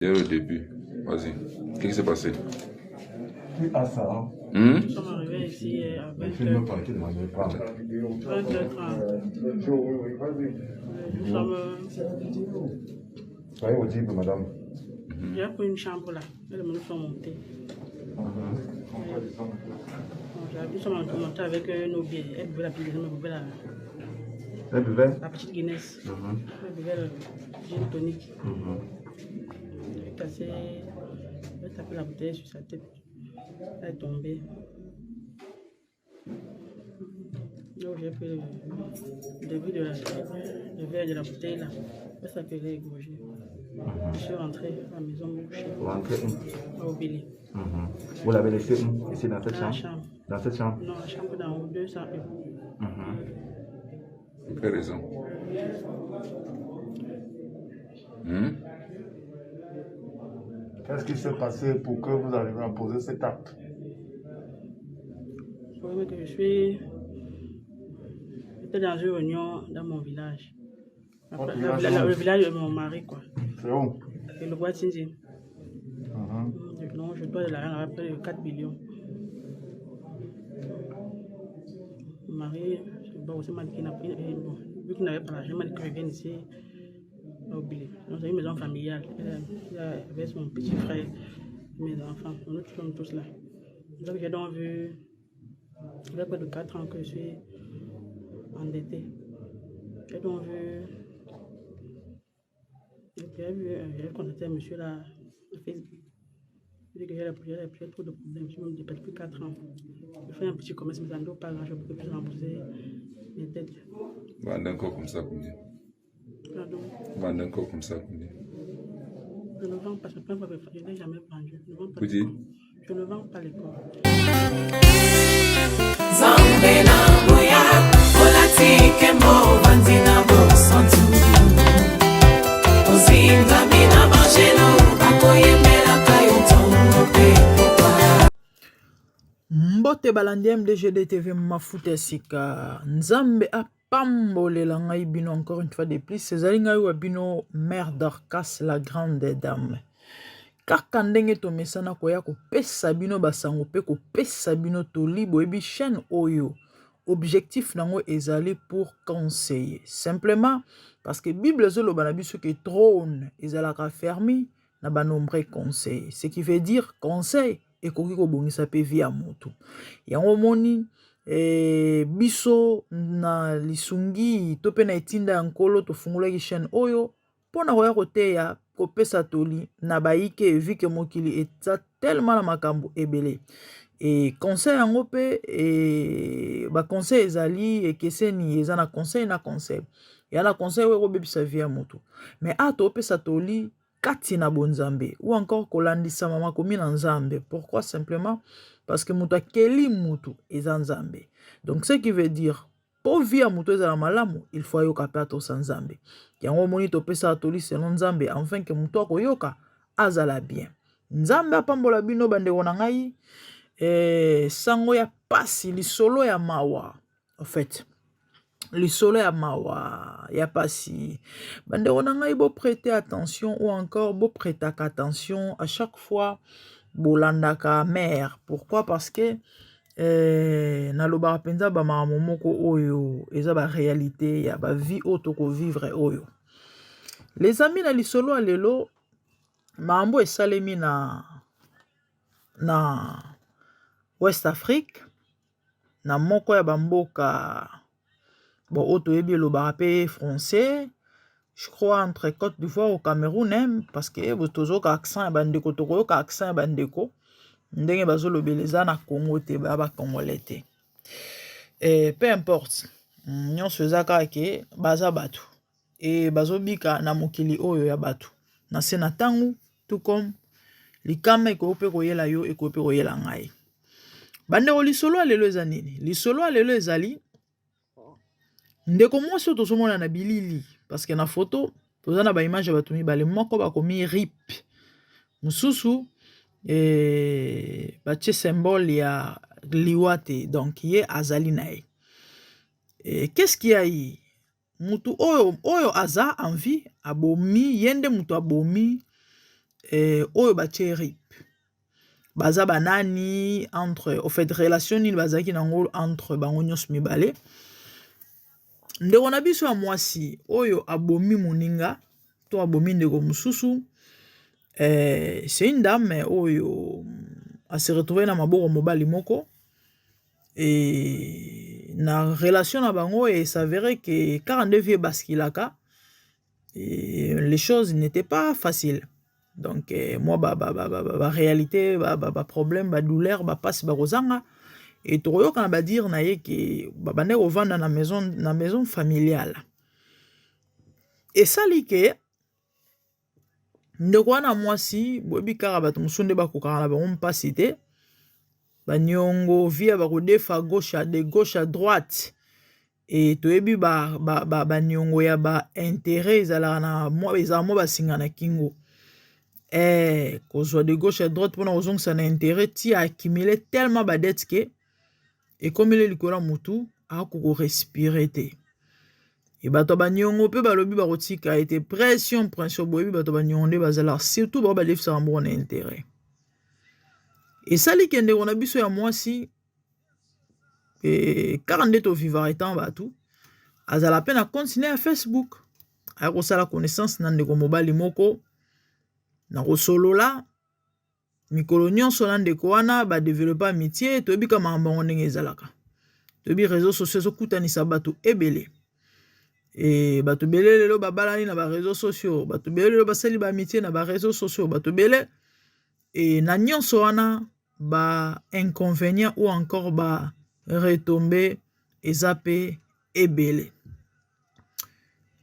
Dès le début. Vas-y. Qu'est-ce qui s'est passé? Puis à ça, hein. Nous sommes arrivés ici à Le film pas été demandé par 20h30. Nous sommes. Soyez audible, madame. J'ai pris une chambre là. Et nous sommes montés. Nous sommes montés avec nos billets. Elle buvait la petite Guinness. Elle buvait La petite Guinness. Elle buvait le gin tonic. Elle est cassée. Elle a tapé la bouteille sur sa tête. Elle est tombée. Donc j'ai pris le début de le verre de la bouteille là. Elle s'appelait égorgée. Je suis rentré à la maison bouchée. Vous rentrez Au Billy. Vous l'avez laissé où? Ici dans cette Dans la chambre? chambre. Dans cette chambre? Non, la chambre d'en haut, 201. Pour quelle raison? Qu'est-ce qui s'est passé pour que vous arriviez à poser cet acte? Je crois que j'étais dans une réunion dans mon village. Le village de mon mari, quoi. C'est où? Et le bois Tinzi. Non, je dois de l'argent à près de 4 millions. Mon mari, je aussi m'a dit qu'il n'avait pas l'argent, il m'a dit que je vienne ici au Billy. Donc c'est une maison familiale. Il avait son petit frère, mes enfants. Nous sommes tous là. Donc j'ai donc vu, il y a près de 4 ans que je suis endettée. J'ai donc vu, j'ai contacté un monsieur là, sur Facebook. Il dit que j'ai trop de problèmes, je me dis depuis 4 ans. Je fais un petit commerce, mais ça ne doit pas grand-chose pour que je puisse rembourser les dettes. Vendez encore comme ça, comme dit. Pardon. Vendez encore comme ça, comme dit. Je ne vends pas, je ne l'ai jamais vendu. Je ne vends pas. Je ne vends pas les corps. Mbote balandi MDGD TV mafuta sika nzambe apambolela ngai bino encore une fois de plus cezali ngai wa bino mère Dorcas la grande dame kaka ndenge tomesana koya kopesa bino basango pe kopesa bino tolibo ebi chaîne oyo objectif nango ezali pour conseiller simplement parce que Bible ezoloba na biso que trône ezalaka fermé na ba nombreux conseils ce qui veut dire conseil et koki ko bongisa pe via moto yango moni biso na lisungi to pe na etinda ya nkolo to fungulaki chaîne oyo pona koya koteya kopesa toli na baike vi ke mokili eta tellement na makambo ebele et conseil yango pe ba conseil ezali ekeseni eza na conseil na conseil ya na conseil oyo kobebisa via moto mais ato opesa toli kati na bonzambe ou encore kolandisa mama komi na nzambe. Pourquoi? Simplement parce que mutu akeli mutu eza nzambe. Donc ce qui veut dire pour via mutu eza la malamu il faut yoka pe atosa nzambe. Yango moni topesa atoli selon nzambe afin que mutu akoyoka azala bien. Nzambe apambola bino bandeko na ngai sango ya pasi lisolo ya mawa en fait. Lisolo ya mawa ya pasi bandeko na ngai bo prêter attention ou encore bo prêtaka attention à chaque fois bolandaka mère. Pourquoi? Parce que nalobaka penza ba mama moko oyo eza ba réalité ya ba vie auto ko vivre oyo les amis na lisolo ya lelo mambo esalemi na West Afrique na moko ya bamboka bon, auto ebi lobaka pe français, je crois entre Côte d'Ivoire au Cameroun même, parce que vous tozo ka accent ya bandeko toko ka accent ya bandeko ndenge bazo lobeleza na Congo te ba congolais te. Et peu importe, nyonso ezaka ke baza batu et bazo bika na mokili oyo ya batu. Na sena tangu tout comme likama eko pe koyela yo eko pe koyela ngai. Bandeko lisolo alelo eza nini? Lisolo alelo ezali ndeko mwasi tozomona na bilili parce que na photo toza na ba image ya bato mibale moko bakomi rip mususu batie symbole ya liwate donc ye azali na ye. Qu'est-ce qu'il y a eu? Mutu oyo aza en vie abomi yende mutu abomi oyo batie rip baza banani entre au fait relation nini bazalaki nango entre bango nyonso mibale. Ndeko na biso ya mwasi oyo abomi moninga to abomi ndeko mosusu, c'est une dame oyo a se retrouvé na maboko mobali moko, et na relation na bango et s'avérait que 42 vieux baskilaka et les choses n'étaient pas faciles. Donc moi réalité problème douleur passe rozanga et toyo kana ba dire na ye que bande ovanda na maison familiale. Et ça like ndeko wana mwasi bobi kaka bato musunde bakokana ba mpasi te banyongo via bakodefa gauche à droite et toyebi banyongo ya ba intérêt ezala na mo basinga na kingo kozwa de gauche à droite pona ozongisa na intérêt ti accumulé tellement ba dette que et comme il est likola mutu akoko respirer te. Et bato banyongo pe balobi bakotika été pression boyebi bato banyongo nde bazala surtout ba lefisa rambo na intérêt. Et ça li kende on a biso ya mwasi 42 to vivre étant batou azala peine à continuer à Facebook a kosala connaissance na ndeko mobali moko na kosolola mikolo nyonso na ndeko wana ba développer amitié toyebi kama mbango ndenge ezalaka toyebi réseaux sociaux okutanisa bato ebele. Et bato belé lelo babalani na ba réseaux sociaux, bato belé lelo basali ba amitié na ba réseaux sociaux, bato belé et na nyonso wana ba inconvénient ou encore ba retombé ezapé ebele.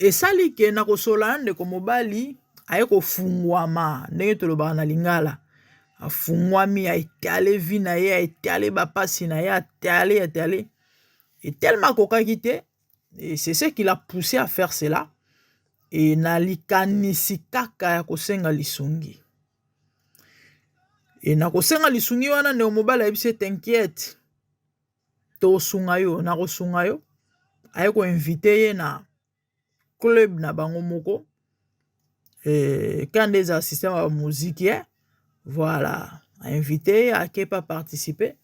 Et sali ke na kosola ndeko mobali aye kofungwama ndenge toloba na lingala afungwami aitale vi na ye aitale bapasi na ye atale et tellement kokaki te. Et c'est ce qui l'a poussé à faire cela. Et na likanisi kaka ya kosenga lisungi. Et na kosenga lisungi wana ndeko mobali ayebisi t'inquiète. To sunga yo, na kosunga yo. Aye ko invité ye na club na bango moko. Quand des assistants à musique, voilà. A invité, a pas participer.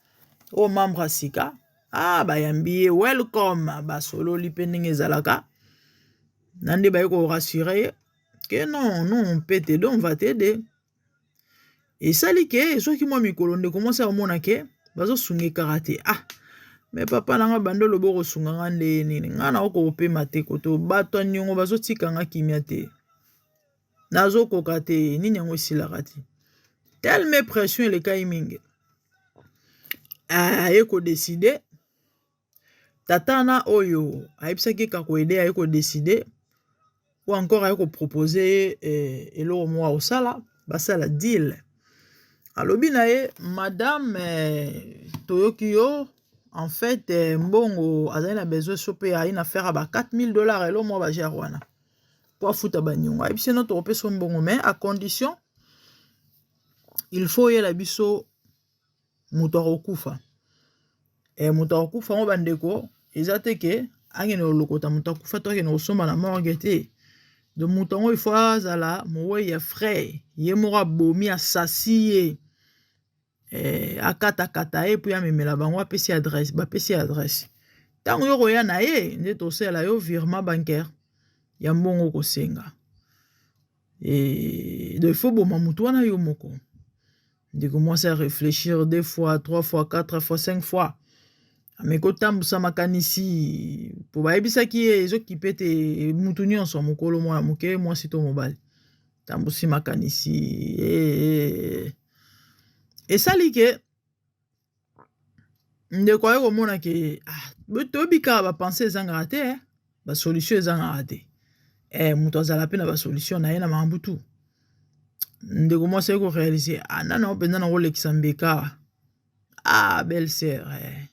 Au membre Sika. Ah, bayambi, welcome, solo lipening ezalaka. Nande ba ko rassurer que non, on peut t'aider, on va t'aider. Et ça li ke, so ki mo mikolo nde commence à mona ke, bazo sungi karaté. Ah, mais papa nanga bando lobo ko sunga ngande nini, ngana ko pe mate koto, bato nyongo bazo tikanga kimia te. Nazo ko kate, nini yango silakati. Telle pression le kaiming. Ah, eko décider. Tatana oyo ayebisaki kako aider ayeko décider ou encore ayeko proposer eloko mwa osala basala deal alobi na ye madame toyoki yo en fait mbongo azali na besoin sope ayi na faire ba $4000 elo mwa bajare wana po afuta banyongo ayebisi no tokopesa mbongo mais à condition il faut yela biso moto akokufa moto akokufa ngo bandeko ezate ke angene olokota moto akufa to ke no somba na morgue te de moto ngo il faut azala mowe ya frère ye moko bomi asasi ye akata ye puis amemela bango apesi adresse bapesi adresse tango yo koya na ye nde tosala yo virement bancaire ya mbongo kosenga et de faut boma moto wana yo moko de commencer à réfléchir 2 fois 3 fois 4 fois 5 fois mais kotambusa makanisi po bayebisaki ye ezokipe te mutu nyonso mokolo mwana moke mwasi to mobali tambusi makanisi esali ke ndeko aye komona ke toyebi kaka bapense ezangaka te basolution ezangaka te moto azala mpe na basolution na ye na makambo tu ndeko mwasi aye korealize nana mpenza na kolekisa mbeka belle sœur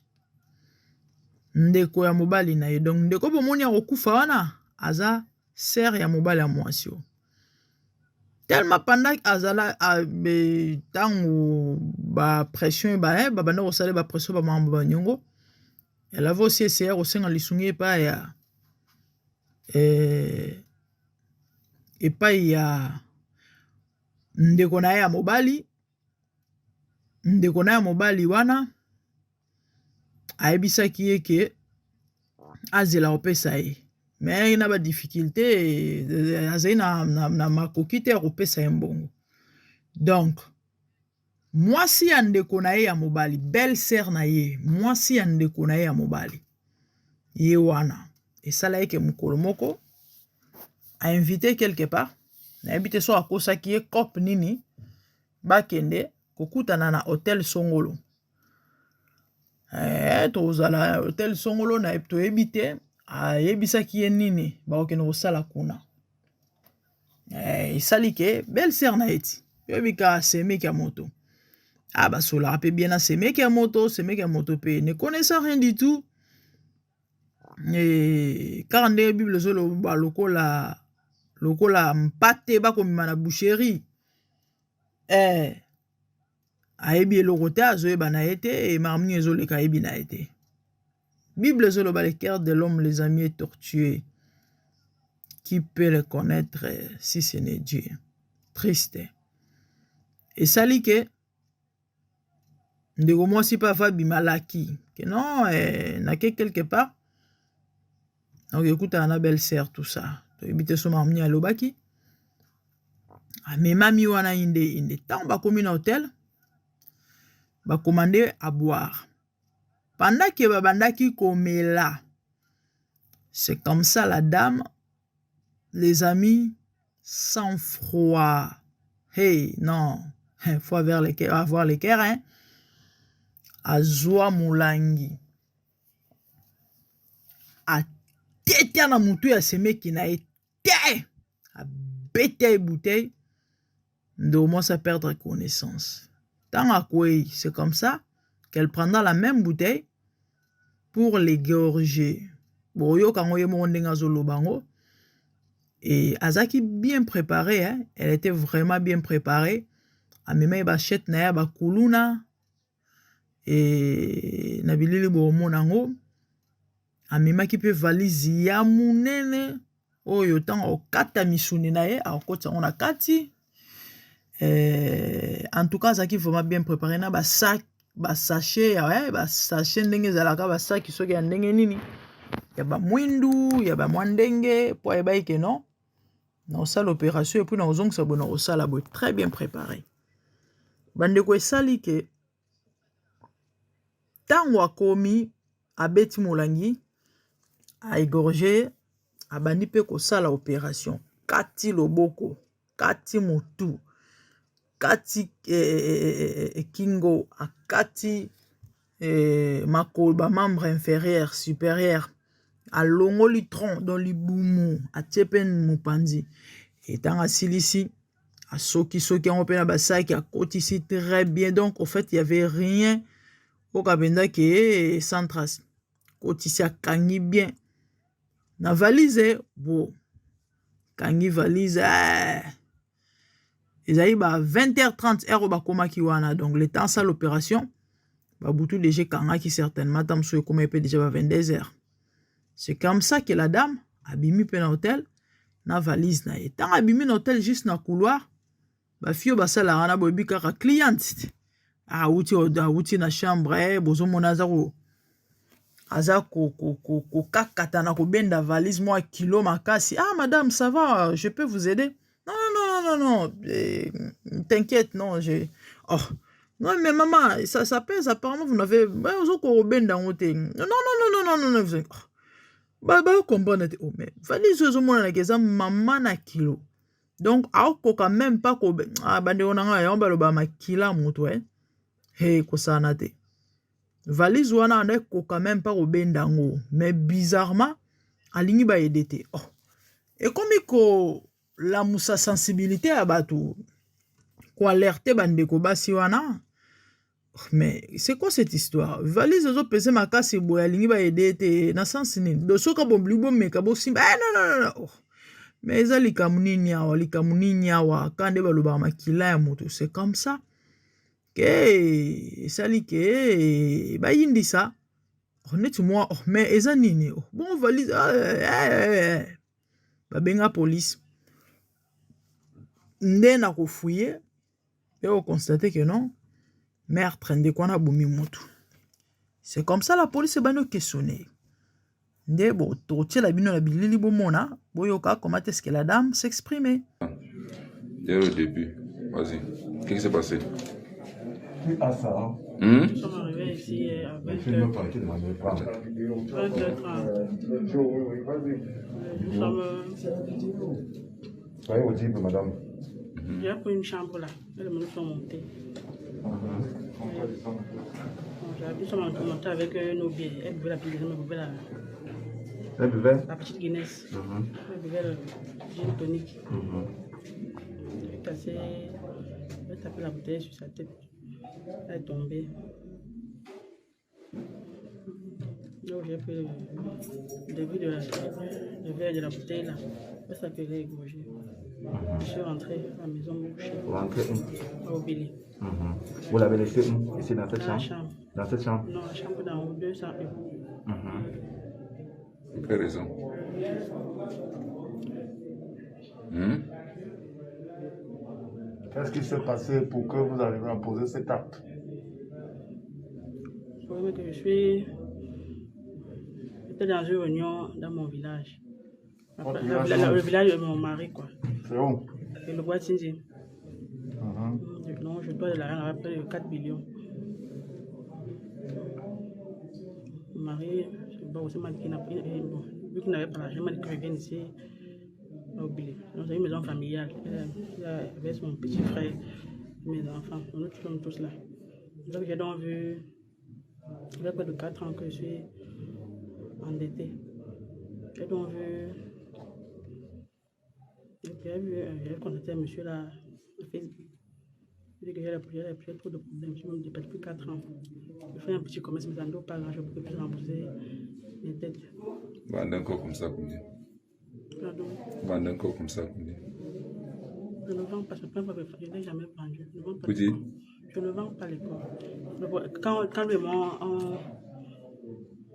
ndeko ya mobali na ye donc ndeko bomoni ya kokufa wana aza sœur ya mobali ya mwasi tellement pendant azala tango ba pression banda kosala ba pression ba mambo banyongo elle avait aussi essayé kosenga lisungi epai ya ndeko na ye ya mobali wana ayebisaki ye ke azela kopesa ye me na badifficulté azali na makoki te ya kopesa ye mbongo. Donc mwasi ya ndeko na ye ya mobali, belle sœur na ye, mwasi ya ndeko na ye ya mobali ye wana esala ye ke mokolo moko ainvité quelque part, nayebi te so akosaki ye cope nini bakende kokutana na hotel Songolo. Tozala hotel Songolo na toyebi te ayebisaki ye nini bakokende kosala kuna. Esali ke belle sœur na ye ti yoyebi ka semeki ya moto basolaka mpe bien na semeki ya moto pe ne connaissant rien du tout. Car nde Bible ezoloba lokola mpate bakomima na boucherie ayebi eloko te azoyeba na ye te makamini ezoleka ayebi na ye te. Bible ezoloba le cœur de l'homme les amis est tortueux, qui peut le connaître si ce n'est Dieu. Triste. Esali ke ndeko mwasi pa fa bimalaki que non nake quelque part. Donc écoute na belle sœur tout ça to ebite so mamni alobaki mami wana inde tant bakomi na hôtel bakomande à boire pendant que babandaki komela. C'est comme ça la dame, les amis, sans froid. Hey non, faut avoir les cœurs hein. Azwa mulangi tetia na mutu ya semeki na ete a bete bouteille ndo commence à perdre connaissance. Tant à quoi c'est comme ça qu'elle prendra la même bouteille pour l'égorger. Bon yo kango ye mo ndenga zolo bango et azaki bien préparée hein, elle était vraiment bien préparée. Amema ba chet na ya ba kuluna et na bilili bo monango amemaki pe valise ya munene oyo ntango okata misuni na ye akokotisa yango na kati. En tout cas azalaki vraiment bien préparé na basac basachet basachet ndenge ezalaka basaki soki ya ndenge nini ya bamwindu ya bamwa ndenge po ayebaki ke non na osala opération epui na ozongisa boye na osala boye très bien préparé. Bandeko esali ke ntango akomi abeti molangi aégorge abandi pe kosala opération kati loboko kati motu kati kingo akati makolo ba membre inférieur supérieur alongoli tronc dans libumu atiepen mopanzi etanga silisi asoki yango pe na basaki akotisi très bien. Donc au fait il y avait rien au kabenda ke sans trace kotisi akangi bien na valise bo kangi valise ezali ba 20h30 bakomaki wana. Donc le temps ça l'opération babutu déjà kangaki certainement tam so ekoma pe déjà ba 22h. C'est comme ça que la dame abimi pe na hôtel na valise na ye. Tant abimi na hôtel juste na couloir ba fio basala wana bobi kaka cliente uti na chambre bozo mona zako aza ko kakata na ko benda valise moi kilo makasi. Madame ça va, je peux vous aider? Non, t'inquiète, non, non mais maman ça pèse apparemment vous n'avez ko benda ngote. Non vous ba comprendre mais valise zo mona na keza maman na kilo. Donc quand même pas ko bande onanga ya mbalo makila mutu ko sana te. Valise wana ande ko quand même pas ko bendango mais bizarrement alingi ba edete. Et comme ko la musa sensibilité à batu ko alerter bande ko basi wana. Mais c'est quoi cette histoire? Valise zo pese makasi boya alingi ba edete na sens ni do soka bombli bom meka bo simba non. Mais ezali kamunini awa kande baloba makila ya mutu. C'est comme ça que sali ke ba yindi ça honnêtement mais eza nini bon valise ba benga police nde na ko fouiller Et on constate que non, meurtre ndekwana bomi mutu. C'est comme ça la police est bano questionné. Nde bo totie la bino la bilili bomona, boyoka comment est-ce que la dame s'exprimait. Dès le début, vas-y. Qu'est-ce qui s'est passé? Qui a ça, hein? Nous sommes arrivés ici avec Tu ne me parles, tu ne m'en pas. 22h30. Nous sommes. Soyez audible, madame. J'ai pris une chambre là. Et les menus sont montés. Nous sommes montés avec nos billets. Elle buvait la petite Guinness, elle buvait Elle buvait? la petite Guinness. Elle buvait le gin tonic. Elle a cassé. Elle a tapé la bouteille sur sa tête. Elle est tombée. Donc j'ai pris le début le verre de la bouteille là. Elle s'appelait égorgée. Je suis rentré à la maison bouchée. Vous rentrez où? Au Billy. Vous l'avez laissé où? Ici dans cette Dans la chambre? chambre. Dans cette chambre? Non, la chambre d'en haut, 201. Pour quelle raison? Qu'est-ce qui s'est passé pour que vous arriviez à poser cet acte? Le problème est que j'étais dans une réunion dans mon village. Votre Le village de mon mari, quoi. C'est où? Et le bois Tinzi. Non, je dois de l'argent à près de 4 millions. Mon mari, c'est m'a dit qu'il n'a bon, vu qu'il n'avait pas l'argent, il m'a dit que je vienne ici au Billy. C'est une maison familiale. Il avait son petit frère, mes enfants. Nous sommes tous là. Donc j'ai donc vu, il y a près de 4 ans que je suis endettée. J'ai donc vu, j'ai contacté un monsieur là, sur Facebook. Il dit que j'ai trop de problèmes. Je me dis depuis 4 ans. Je fais un petit commerce, mais ça ne doit pas grand, je peux plus rembourser mes dettes. Vendre un corps comme ça, combien? Pardon. Vendre un corps comme ça, combien? Je ne vends pas, je n'ai jamais vendu. Je ne vends pas Vous les dites? corps. Je ne vends pas les corps. Quand lui et moi,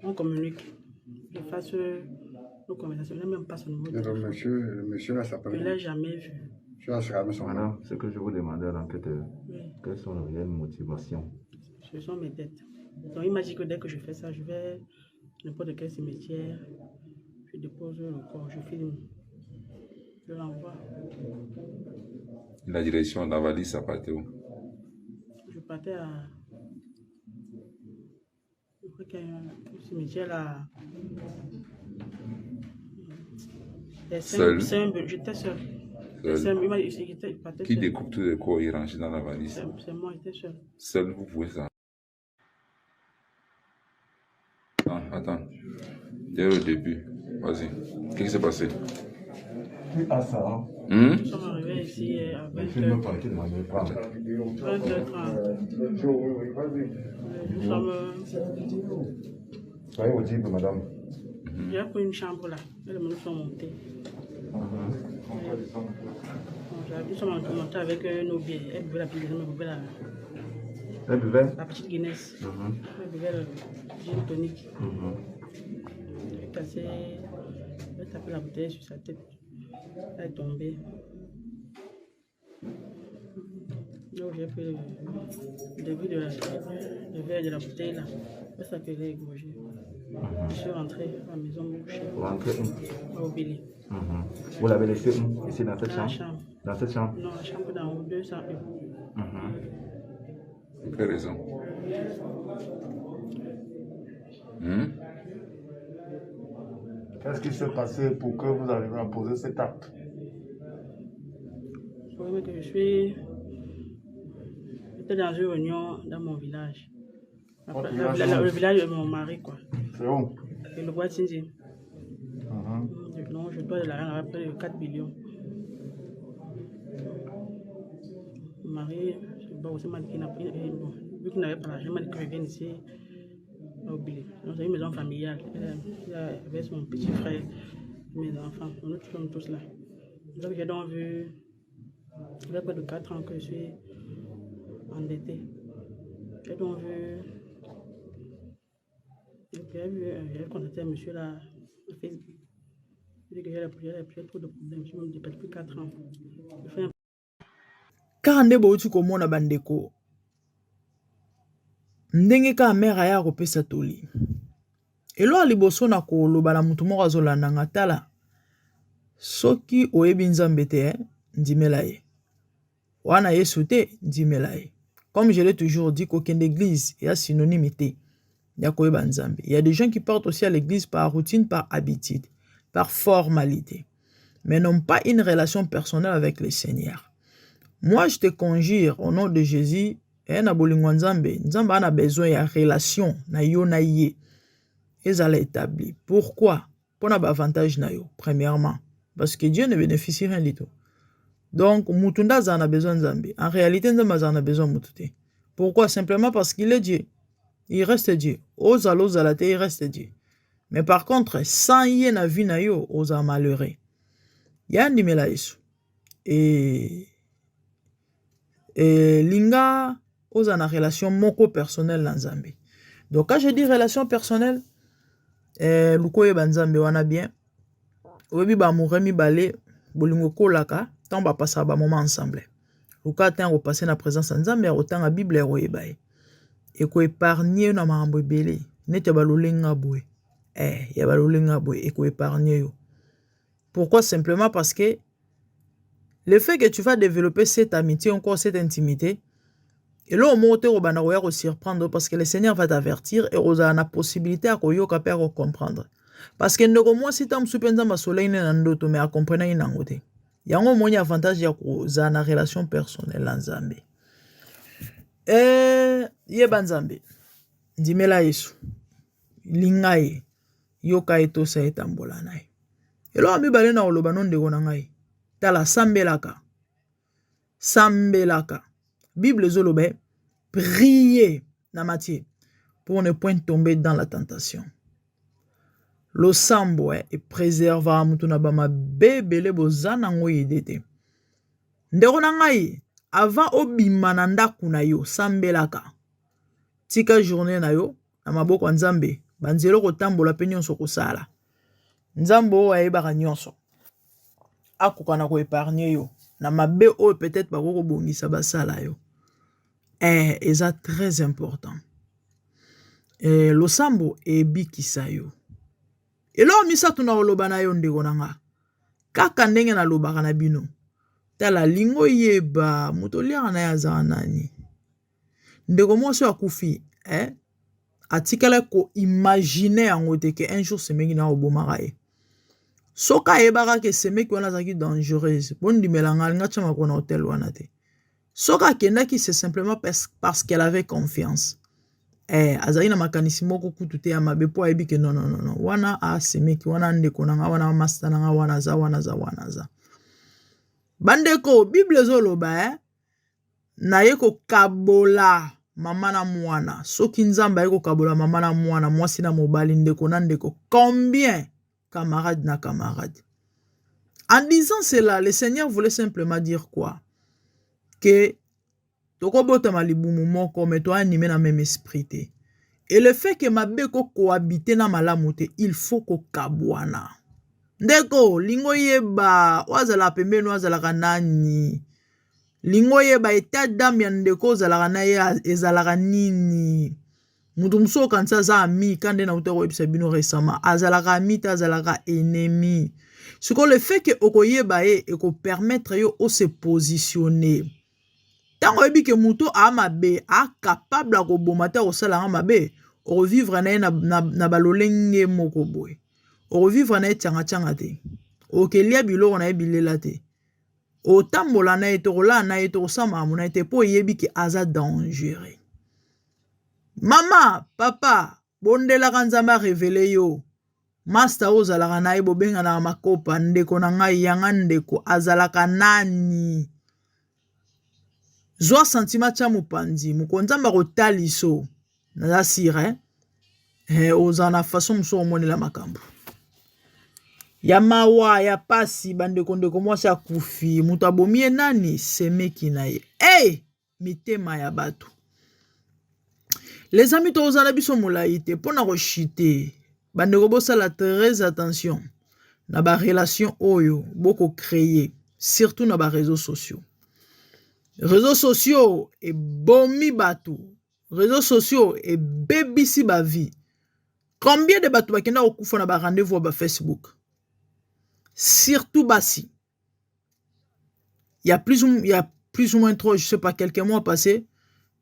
on communique, je fasse nos conversations, je n'ai même pas son numéro de téléphone. Le monsieur là Je ne s'appelle. l'ai jamais vu. Je vais assurer son nom. Madame, ce que je vous demandais à l'enquêteur, Oui. quelles sont les réelles motivations? Ce sont mes dettes. Donc il m'a dit que dès que je fais ça, je vais n'importe quel cimetière, je dépose le corps, je filme, je l'envoie. La direction dans la valise, ça partait où? Je partais à. Je crois qu'il y a un cimetière là. Seul? J'étais seule. Seul. Il partait Qui seul. découpe tous les corps et range dans la valise? C'est moi, j'étais seule. Seul, vous pouvez ça. Attends. Dès le début, vas-y. Qu'est-ce qui s'est passé? Qui a ça, hein? Nous sommes arrivés ici avec Tu ne me parles, tu ne m'en pas. 22h30. Nous sommes. Soyez audible, madame. J'ai pris une chambre là. Et les menus sont montés. Nous sommes montés avec nos billets. Elle buvait la petite Guinness, elle buvait Elle buvait? la petite Guinness. Elle buvait le gin tonic. Elle a cassé. Elle a tapé la bouteille sur sa tête. Elle est tombée. Donc j'ai pris le début le verre de la bouteille là. Elle s'appelait égorgée. Je suis rentré à la maison bouchée. Vous rentrez où? Au Billy. Vous l'avez laissé où? Ici dans cette Dans la chambre? chambre. Dans cette chambre? Non, la chambre d'en haut, 201. Pour quelle raison? Qu'est-ce qui s'est passé pour que vous arriviez à poser cet acte? Le problème est que j'étais dans une réunion dans mon village. Votre village, Le village de mon mari, quoi. C'est où? Et le bois Tinzi. Non, je dois de l'argent à près de 4 millions. Mon mari, c'est m'a dit qu'il n'a vu qu'il n'avait pas l'argent, il m'a dit que je vienne ici au Billy. C'est une maison familiale. Il avait son petit frère, mes enfants. Nous sommes tous là. Donc j'ai donc vu, il y a près de 4 ans que je suis endettée. J'ai donc vu, j'ai contacté un monsieur là sur Facebook. Il dit que j'ai trop de problèmes. Je me dis depuis 4 ans. Je fais un kaka nde bouti komona bandeko ndenge ka mère aya kopesa toli elo liboso na koloba na mutu moko azolanda nga tala soki oyebi nzambe te ndimela ye wana yesu te ndimela ye. Comme je l'ai toujours dit, qu'aucune église est synonymité. Il y a des gens qui partent aussi à l'église par routine, par habitude, par formalité, mais n'ont pas une relation personnelle avec le Seigneur. Moi, je te conjure au nom de Jésus, Nzambe a besoin de relation, na yo na ye. Ils allaient établir. Pourquoi? Pour un avantage na yo, premièrement. Parce que Dieu ne bénéficie rien du tout. Donc, Mutunda en a besoin de Nzambe. En réalité, Nzambe en a besoin de Mutute. Pourquoi? Simplement parce qu'il est Dieu. Il reste Dieu. Ozalate, il reste Dieu. Mais par contre, sans y na vie na yo, oza malheureux. Yandi mela Yesu. Et linga, oza na relation moko personnelle na Nzambe. Donc, quand je dis relation personnelle, lukoye ba Nzambe wana bien. Oyebi ba mouremi bale, bolingo kolaka. Tant va passer un moment ensemble. Luka tant va passer na présence de Nzambe autant la Bible est et ko épargner na mambo belé nete balolenga boy ya balolenga boy et ko épargner yo. Pourquoi? Simplement parce que le fait que tu vas développer cette amitié encore cette intimité et là au monter au bana ko surprendre parce que le Seigneur va t'avertir et on a la possibilité à koyoka pa comprendre parce que ndoko moi si tam supenza masoleil na ndoto mais à comprendre ina ngote. Yango moni avantage ya koza na relation personnelle na Nzambe. Yeba Nzambe. Ndimela Yesu. Lingaye. Yoka eto sa etambola nae. Elo amibale na oloba non ndeko na ngai. Tala sambelaka. Sambelaka. Bible zolobe. Priez na Matthieu pour ne point tomber dans la tentation. Lo sambo et préserva mutuna bama bebele bozana ngoyi dete. Ndeko na ngai avant obima na ndaku na yo sambelaka. Tika journée na yo na maboko Nzambe banzelo kotambola pe nyonso kosala. Nzambo ayebaka nyonso. Akoka na ko épargner yo na mabe o peut-être ba ko bongisa basala yo. Eza très important. Lo sambo ebikisa yo. Elo misatu na oloba na yo ndeko na nga. Kaka ndenge na lobaka na bino. Tala lingo yeba mutolia na ya za nani. Ndeko mwose akufi, atikala ko imaginer yango te ke un jour semeki na obomaka ye. Soka yebaka ke semeki wana zaki dangereuse. Bondi melanga nga chama ko na hotel wana te. Soka kendaki c'est simplement parce qu'elle avait confiance. Azali na makanisi moko kutu te ya mabe po ayebi ke non. Wana semeki wana ndeko na nga wana master na nga wana za. Bandeko Bible zoloba na yeko kabola mama na mwana. Soki Nzamba yeko kabola mama na mwana mwasi na mobali ndeko na ndeko. Combien camarade na camarade. En disant cela, le Seigneur voulait simplement dire quoi? Que tokobota malibumu moko mais toi animé na même esprit te. Et le fait que mabe ko cohabiter na malamu te, il faut ko kabwana. Ndeko lingo yeba wazala pembeni wazala kanani. Lingo yeba état d'âme ya ndeko zala na ye ezala nini. Mutu mso kansa za ami kande na utero ebisa bino récemment azala ami ta azala ennemi. Ce que le fait que okoyeba e ko permettre yo o se positionner. Tango ebi ke muto a mabe a capable ko bomata o sala mabe o vivre na balolenge moko boy. O vivre na tchanga te. O kelia biloko na ebilela te. O tambola na etorola na etorosama mona te po yebi ke aza dangereux. Mama, papa, bondela kanzamba révélé yo. Master ozalaka na ebo benga na makopa ndeko na ngai yanga ndeko azalaka nani. Zwa sentiment cha mupandi mukonzamba kotaliso na sire ozana façon mso monela makambo. Ya mawa ya pasi bandeko ndeko mwasi akufi mutu abomie nani semeki na ye. Mitema ya bato. Les amis tozala biso molai te pona ko chite bandeko bosala très attention na ba relation oyo boko créer surtout na ba réseaux sociaux. Réseaux sociaux et bomi batou. Réseaux sociaux et bébisi ba vie. Combien de batou bakenda okufa na ba rendez-vous ba Facebook? Surtout basi. Il y a plus ou moins trop, je sais pas, quelques mois passés,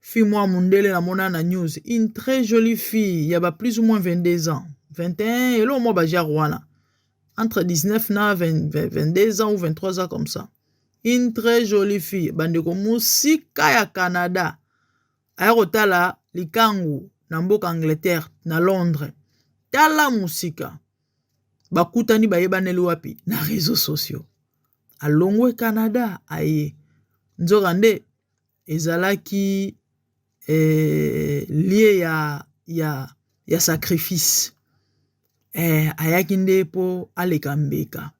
fille moi Mundele na mona na news, une très jolie fille, il y a plus ou moins 22 ans, 21 et là moi ba Rwanda. Entre 19 na 22 ans ou 23 ans comme ça. Une très jolie fille, bandeko musika ya Canada. Ayakotala likangu na mboka Angleterre na Londres. Tala musika. Bakutani bayebaneli wapi na réseaux sociaux. Alongwe Canada aye. Nzokande ezalaki lié ya sacrifice. Ayaki nde po aleka mbeka.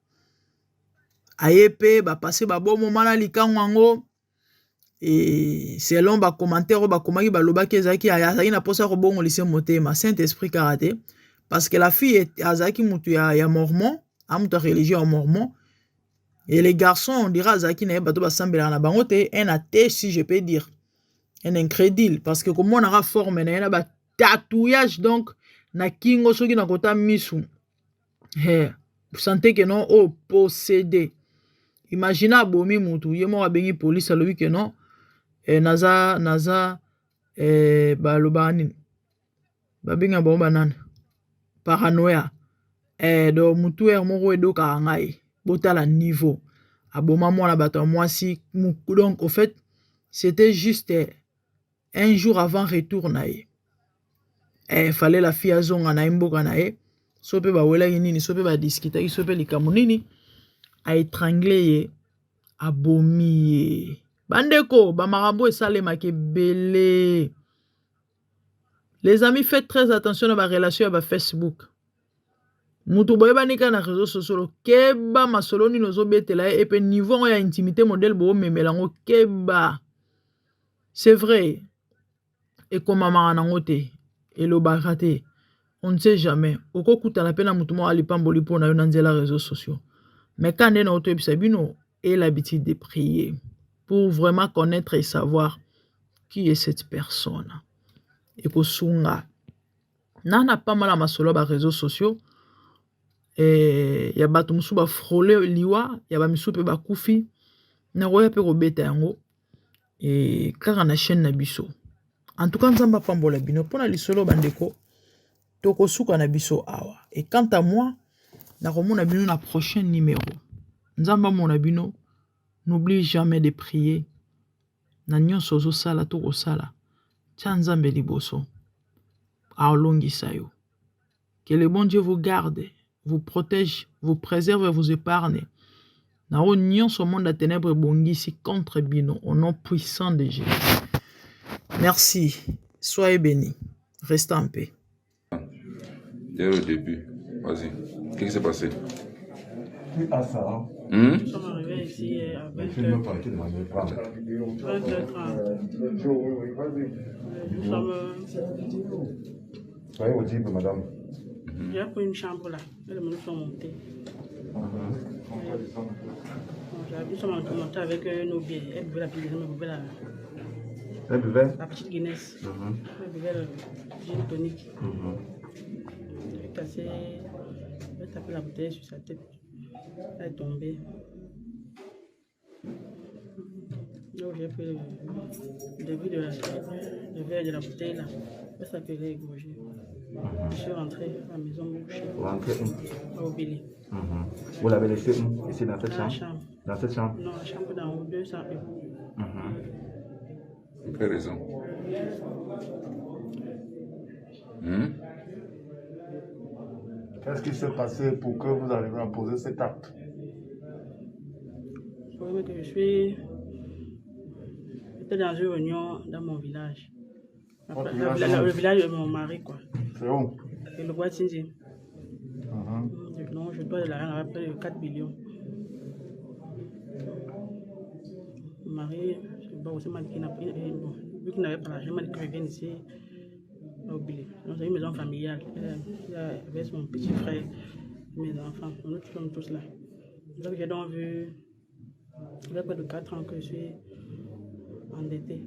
Aye pe ba passé ba bon moment na likangu ango. Et selon ba commentaire ba komaki ba lobaki ezaki ayaki na posa ko bongo lycée motema Saint-Esprit karaté parce que la fille azaki mutu ya mormon, amutu religieux en mormon. Et les garçons on dira azaki na bato ba sambela na bango te un athée si je peux dire. Un incrédule parce que comme on aura forme na ba tatouage donc na kingo soki na kota misu. Vous sentez que non au possédé. Imaginez abomi mutu yemo abengi police alobi que non naza balobani babinga bomba nana paranoïa do mutu moko edo ka ngai botala niveau aboma mwana bato mwasi donc au fait c'était juste un jour avant retour nae fallait la fille azonga na mboka nae sope ba wela nini sope ba discuter sope likamu nini a étranglé abomi bandeko ba marambo esalema ke belé. Les amis, faites très attention à ma relation avec Facebook. Mutu boye banika na réseaux sociaux keba masoloni nozo betela et pe niveau ya intimité modèle bo memelango keba. C'est vrai. Et comme maman nangote et lo barate. On ne sait jamais. Oko kuta na pena mutu mo alipamboli po na yo na nzela réseaux sociaux. Mais quand on a auto ebisabino et l'habitude de prier pour vraiment connaître et savoir qui est cette personne. Et pour sunga. Nana pas mal à ma solo ba réseaux sociaux. Et ya batu musu ba frôler liwa, ya ba misu pe ba kufi. Na roya pe robeta yango. Et kaka na chaîne na biso. En tout cas, nzamba pambola bino pona lisolo bandeko. Toko suka na biso awa. Et quant à moi, na romona bino na prochain numéro. Nzamba mona bino, n'oublie jamais de prier. Na nyonso zo sala toko sala. Tia nzambe liboso. Aolongisa yo. Que le bon Dieu vous garde, vous protège, vous préserve et vous épargne. Na o nyonso monde à ténèbres bongisi contre bino au nom puissant de Jésus. Merci. Soyez bénis. Restez en paix. Dès le début, vas-y. Qu'est-ce qui s'est passé? Ah, ça, hein. Nous sommes arrivés ici à 20h30. Nous sommes. Soyez audible, madame. J'ai pris une chambre là. Et nous sommes montés. Nous sommes montés avec nos biens. Elle buvait la petite Guinness. Elle buvait La petite Guinness. Elle buvait le gin tonic. Elle est cassée. Elle a tapé la bouteille sur sa tête. Elle est tombée. Donc j'ai pris le début de le verre de la bouteille là. C'est ça que j'ai égorgé. Je suis rentré à la maison bouchée. Vous rentrez Au Billy. Vous l'avez laissé ici dans cette Dans la chambre? chambre. Dans cette chambre? Non, la chambre d'en haut, 200 euros. Pour quelle raison? Qu'est-ce qui s'est passé pour que vous arriviez à poser cet acte? Le problème est que j'étais dans une réunion dans mon village. Le village de mon mari, quoi. C'est où? Et le bois de Sinzi. Non, je dois de l'argent à près de 4 millions. Mon mari, aussi m'a dit qu'il vu qu'il n'avait pas l'argent, il m'a dit qu'il revienne ici. Donc c'est une maison familiale. Il avait mon petit frère, mes enfants. Nous sommes tous là. Donc j'ai donc vu, il y a près de 4 ans que je suis endetté.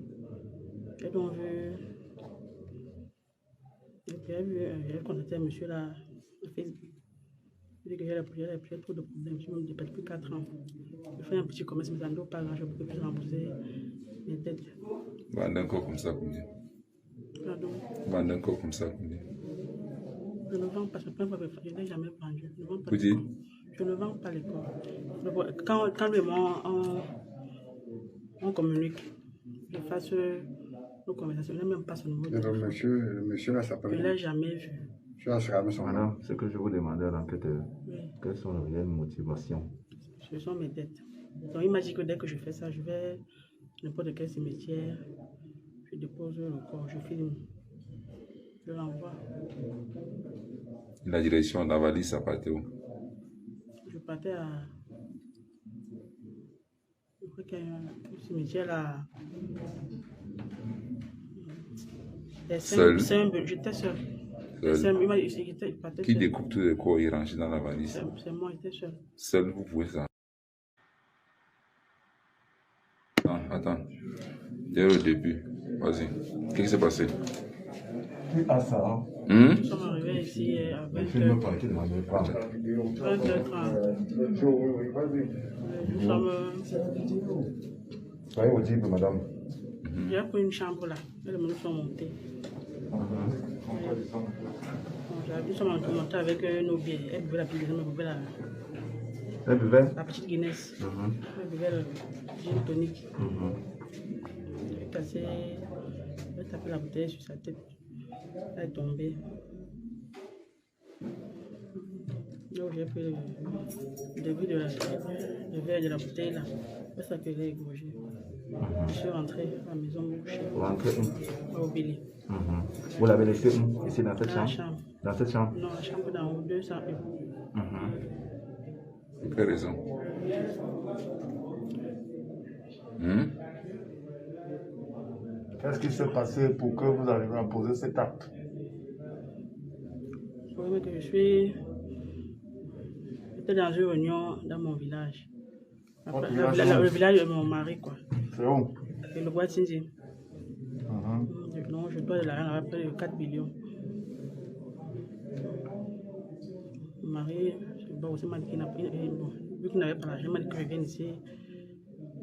Et donc, j'ai contacté un monsieur là, sur Facebook. Il dit que j'ai trop de problèmes. Je me dis depuis 4 ans. Je fais un petit commerce, mais ça ne doit pas grand, je peux plus rembourser mes dettes. Vendre un corps comme ça, combien? Pardon. Vendre un corps comme ça, combien? Je ne vends pas, je n'ai jamais vendu. Je ne vends pas Vous les dites? corps. Je ne vends pas les corps. Quand lui et moi, on communique, je fasse nos conversations, je n'ai même pas son numéro de Et téléphone. le monsieur là Je ne s'appelle. l'ai jamais vu. Monsieur là sera son nom. Madame, ce que je vous demandais à l'enquêteur, Oui. quelles sont les réelles motivations? Ce sont mes dettes. Donc il m'a dit que dès que je fais ça, je vais n'importe quel cimetière, je dépose le corps, je filme, je l'envoie. La direction d'Avalis, ça partait où? Je partais à. Je crois qu'il y a un cimetière là. Seul? J'étais seule. Seul. Il partait Qui seul. découpe tous les corps et range dans la valise? C'est moi, j'étais seule. Seul, vous pouvez ça. Non, attends. Dès le début, vas-y. Qu'est-ce qui s'est passé? Qui a ça? Hein? Nous sommes arrivés ici à Le film pas été demandé. 22h30. Nous sommes. Soyez audible, madame. J'ai pris une chambre là. Et les menus sont montés. Nous sommes montés avec nos billets. Elle buvait la petite Guinness, elle buvait Elle buvait? la petite Guinness. Elle buvait le gin tonic. Elle a cassé. Elle a tapé la bouteille sur sa tête. Elle est tombée. Donc j'ai pris le début de le verre de la bouteille là. C'est ça que j'ai égorgé. Je suis rentrée à la maison bouchée. Vous rentrez où? Au Billy. Vous l'avez laissé où? Ici dans cette Dans la chambre? chambre. Dans cette chambre? Non, la chambre d'en haut, 201. Pour quelle raison? Qu'est-ce qui s'est passé pour que vous arriviez à poser cet acte? Je trouvais que j'étais dans une réunion dans mon village. Votre Le village, village de mon mari, quoi. c'est où? Et le bois Tinzi. Non, je dois de l'argent à près de 4 millions. Mon mari, bon, aussi m'a dit qu'il n'a pas. Bon, vu qu'il n'avait pas l'argent, il m'a dit que je vienne ici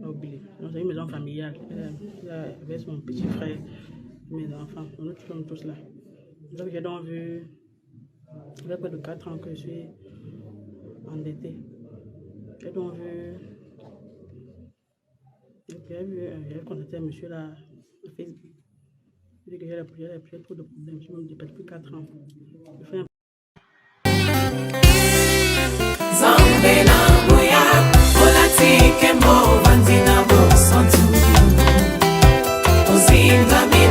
à oublier. C'est une maison familiale. Il avait son petit frère, mes enfants. Nous sommes tous là. Donc j'ai donc vu, il y a près de 4 ans que je suis endettée. J'ai donc vu. J'ai contacté un monsieur là sur Facebook. Il dit que j'ai trop de problèmes. Je me dis depuis 4 ans. Je fais un Zambena buya, olatike mo vandina bo santu. Ozinga mi